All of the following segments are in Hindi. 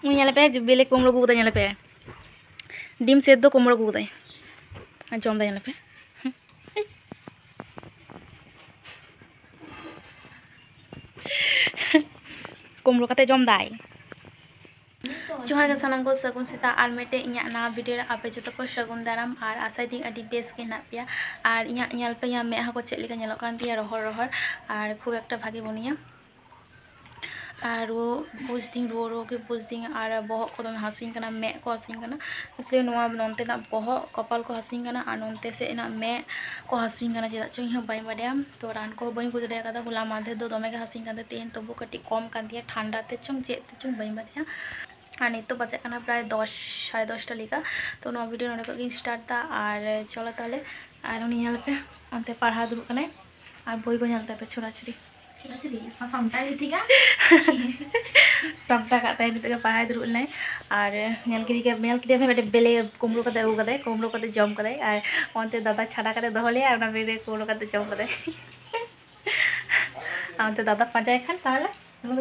nyala pe bele kumro gu da nyala pe dim seddo kumro gu da jom da nyala pe kumro kate jom dai जोहार के सानाम को सगुन सीता और मेटे इना नवा वीडियो रे आपे जतो को सगुन दाराम और आशा दी अडी बेस के ना पिया और इना ñal पे या मेहा को चेक लेका ñेलो कान तिया रहर रहर और खूब एकटा भागी बनिया और वो बुझदिंग रो के बुझदिंग और बहक को दम हासिंग कना मे को हासिंग कना इसलिए नोआ नोनते ना बहक कपाल को हासिंग कना और नोनते से ना मे को हासिंग कना चेदा चो बाई बाडिया तो रान को बई गुज दे कदा हुला माधे दो दमे के हासिंग कना तेन तबु कटी कम कान दिया ठंडा ते चंग चेत ते चंग बाई बाडिया और नित तो बचे प्राय 10 साढ़े 10 लेका तो ना वीडियो नोडे को स्टार्ट दा और चलो ताले और उनी ñal पे अंते पढ़ा दुरु कने और बई को ñalते पे छोरा छुरी समता थीगा समता काते नित के पढ़ा दुरु नै और ñal के मेल के बेटे बेले कुमड़ो कते अगु कते कुमड़ो कते जम कते और अंते दादा छाड़ा कते दोहले और ना बेले कुमड़ो कते जम कते अंते दादा पांजाय खान ताहले तो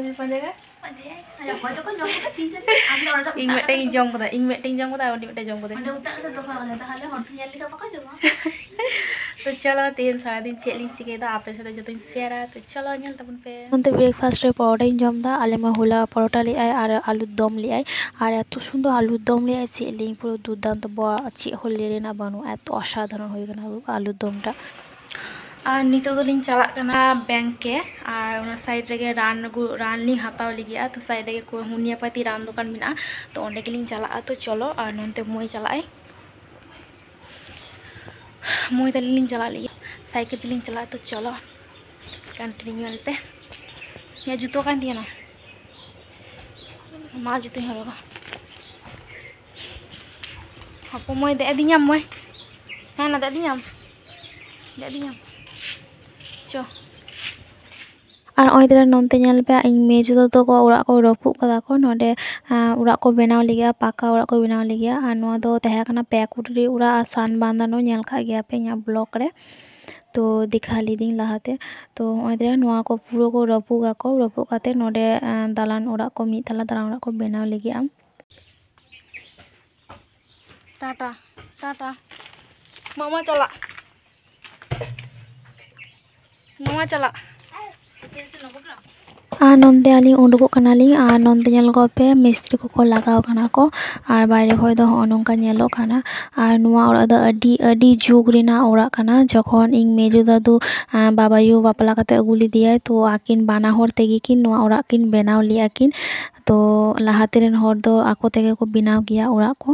चलो तीन सारा दिन चेलिंग चिकेदा आपे साथे जतों शेयर तो चलो ñal तबन पे उनते ब्रेकफास्ट रे परोटा इन जमदा आले मा होला परोटा ले आय और आलू दम ले आय और एत सुंदर आलू दम ले आय चेलिंग पुरो दुर्दांत बा चे होले रेना बानु एत असाधारण होय गना आलू दमटा और नितो दोलिंग चला कना बैंक के और साइड रे रान लिंग हाताव लिगिया तो साइड रे को होमियोपैथी रान दुकान मिना तो ओंडे गेलिंग चला तो चलो और नोनते मोय चलाए मोय दलिंग चला लिया साइकिल चलिंग चला तो चलो कंटिन्यू चलते या जूतो कान दिया ना मा जूते हरोगा हापो मोय दे दियाम मोय हां ना दे दियाम चो और ओइदरा नोनते ñal पे इन मेजो तो को ओरा को रपु कदा को नोडे ओरा को बनाव लिगिया पाका ओरा को बनाव लिगिया और नो दो तहे कना पैकुटरी ओरा सान बांधानो ñal खा गया पे या ब्लॉक रे तो दिखा लीदिंग लहाते तो ओइदरा नोआ को पुरो को रपु काते नोडे दालान ओरा को मी तला दालान ओरा को बनाव लिगिया टाटा टाटा मामा चला और नोंदे आली उडुको कनाली और नोंदे ñal को पे मिस्त्री को लगाव कना को और बाहर खय दो नोंका ñelo कना और नुआ ओरा द अडी जुग रेना ओरा कना जखन इन मेजो दादू बाबायु बापला कते अगुली दिया तो आकिन बाना हर तेगी किन नुआ ओरा किन बनाव लिया किन तो लाहाते रेन हर दो आको तेगे को बनाव गया ओरा को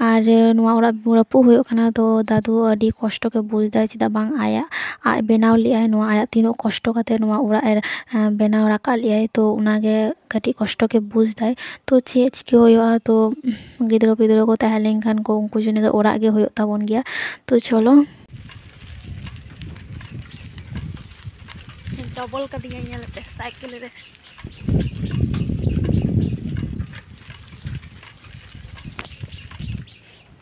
और नुआ ओरा रपु होयो कना तो दादू अडी कष्ट के बुझदा चिदा बांग आया आ बनाव लिया नुआ आया तीनो कष्ट कते नुआ ओरा एर बनाव राका लिया तो उनागे कटी कष्ट के बुझदाय तो चे चिके होयो तो गिदरो पिदरो को तहलें खान को उनको जने तो ओरा गे होयो ताबन गया तो चलो डबल का दिया ñal पे साइकिल रे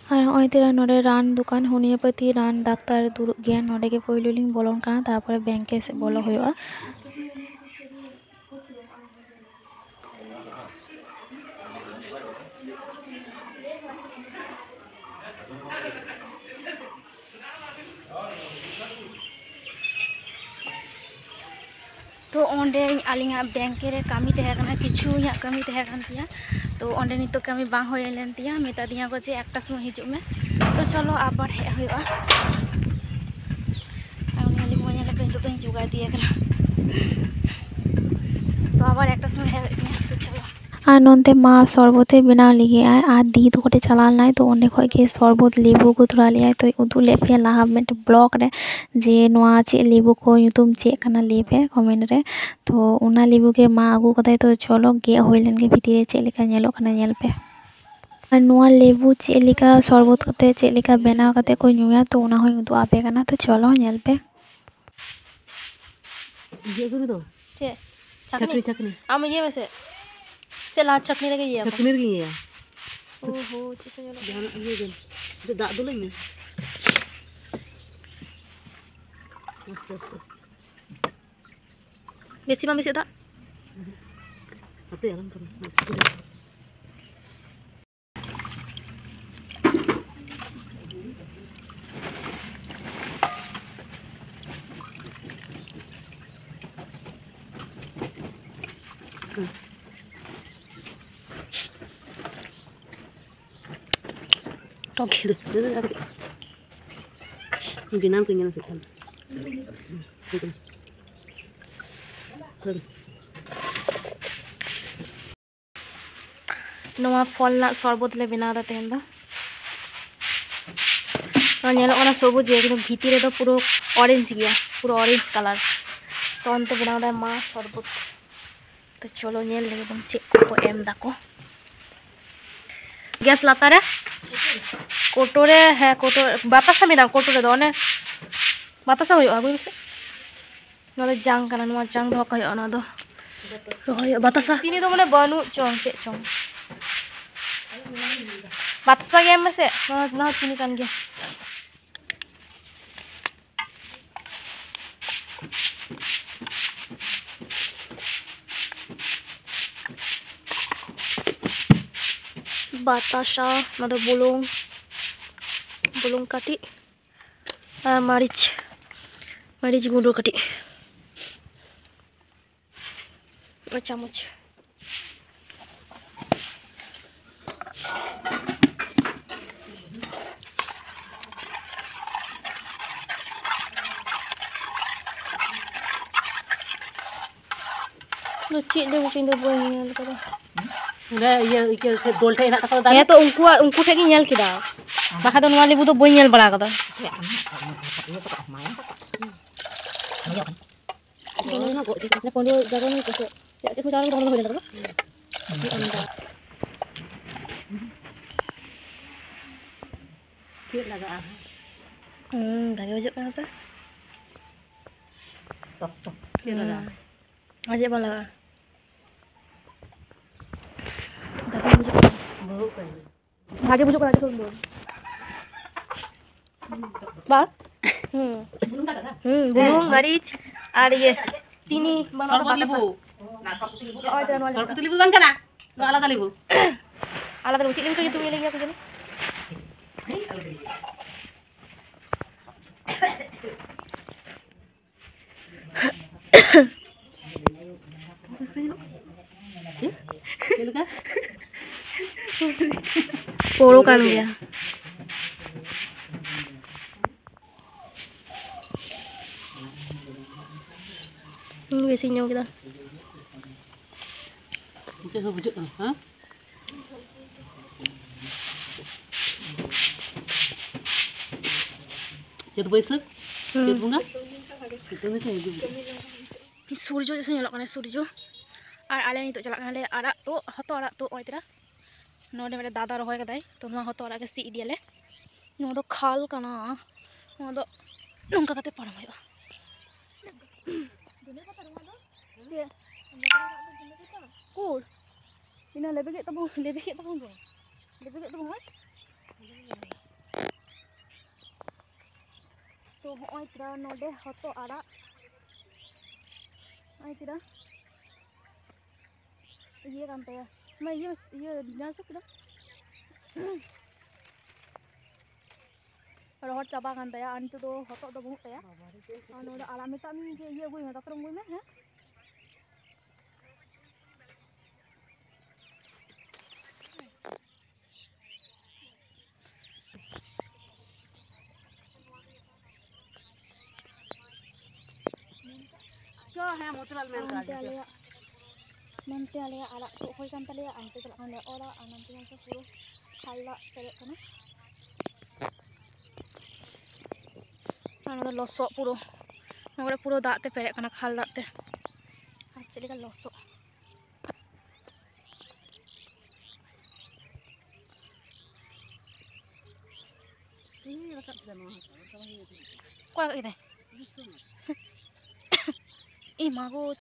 और ओइतेरा नोडे रान दुकान होमियोपैथी रान डाक्तार दुरु गया नोडे के पहलू लिंग बोलन कना तारपरे बैंक से बोलो होयो तो ओंडे आलिंगा बैंक रे कामी तहे कना किछु या कामी तहे कन तिया तो ओंडे नितो कामी बांग होय लेन तिया मेता दिया को जे एकटा समय हिजु में तो चलो आबार हे होया आउनी आली मोय ले पेन तो जुगाड़ दिया कना तो आबार एकटा समय हे तो चलो और नोंते मा शरबते बनाव लिगे आय आ दी तो कोटे चलाल नाय तो ओंडे खय के शरबत लेबू को तुरा लिया तो उदु लेपे लाहा मेट ब्लॉग रे जे नोआ चे लेबू को युतुम चे कना लेपे कमेंट रे तो उना लेबू के मा आगु कदाय तो चलो गे होइलेन के भीती रे चे लेका ñelo कना ñel पे और नोआ लेबू चे लेका शरबत कते चे लेका बनाव कते को ñuया तो उना होय उदु आपे कना तो चलो ñel पे ये गुरु दो चे चटनी आम ये में से ला चटनी लगे ये चटनी लगे ये ओहो चिसे ñelo jangan ये जन तो दा दो लेने बेसी मा मिसे दा apa ya kan Oke. Ginang tinggal sih kan. नवा फल ना शरबत ले बना दा तेन दा नेलो ओना सबुज एकदम भीतर रे दो पूरा ऑरेंज गया पूरा ऑरेंज कलर तो अंत बना दा मा शरबत तो चलो नेल ले एकदम चेक को एम दाको गैस लाता रे कोटोरे है कोटो बातासा मेरा कोटोरे दो ने बातासा होयो आगु से नले जांग kana नवा जांग दो कयो ओना दो होयो बातासा चीनी दो माने बानु चोंग चे चोंग बातासा गेम में से ना चीनी kan गया बातासा नदो bulung kati maric gundo kati चामच ᱪᱮᱫ ᱞᱮ ᱵᱩᱠᱤᱝ ᱫᱚ ᱵᱟᱹᱧ ᱧᱮᱞ ᱠᱟᱫᱟ ᱫᱚᱞᱴᱷᱮ ᱦᱮᱱᱟᱜ ᱛᱟᱠᱚ ᱦᱮᱸ ᱛᱚ ᱩᱱᱠᱩ ᱴᱷᱮᱡ ᱜᱤᱧ ᱧᱮᱞ ᱠᱮᱫᱟ ᱵᱟᱠᱷᱟᱡ ᱫᱚ ᱱᱚᱣᱟ ᱞᱮᱵᱩ ᱫᱚ ᱵᱟᱹᱧ ᱧᱮल ᱵᱟᱲᱟ ᱠᱟᱫᱟ भागे बजट कना तो aja bala भागे बुझो करा दो बा bulung maric और ये चीनी सरबत लेबू ना सरबत लेबू bang kana no alada lebu cik lim tu lagi aku jadi poro kan dia biasanya kita itu bujuk ha jatuh besok jatuh bunga itu ni kan ibu सूरजो जैसे nyelok kana सूरजो और आले नितो चलak kana le arak tu hoto arak tu oi tira नोडे मेरे दादा रोहय कदाय तो नो होतो आrak के सी इदियाले नो दो खाल kana नो दो नोंका कते पारम होयो दुने कता रमा दो से कुर इना लेबेगे तबो दो लेबेगे तबो होय तो होय तरा नोडे होतो आrak आई तरा ये kan taya ma ये nyasuk dah rohot chaba kan taya an tu do hotok do bahut taya anu da alam eta mi je ye gui mata krong gui me ha so ha motoral men ka nanti alaya arak tu hoy kan taliya ante chalak kan le ora nanti nanti puro khalla perek kana anu do losok puro nore puro dak te perek kana khal dak te ar chele ka losok ini rakat jano kora ide ih mago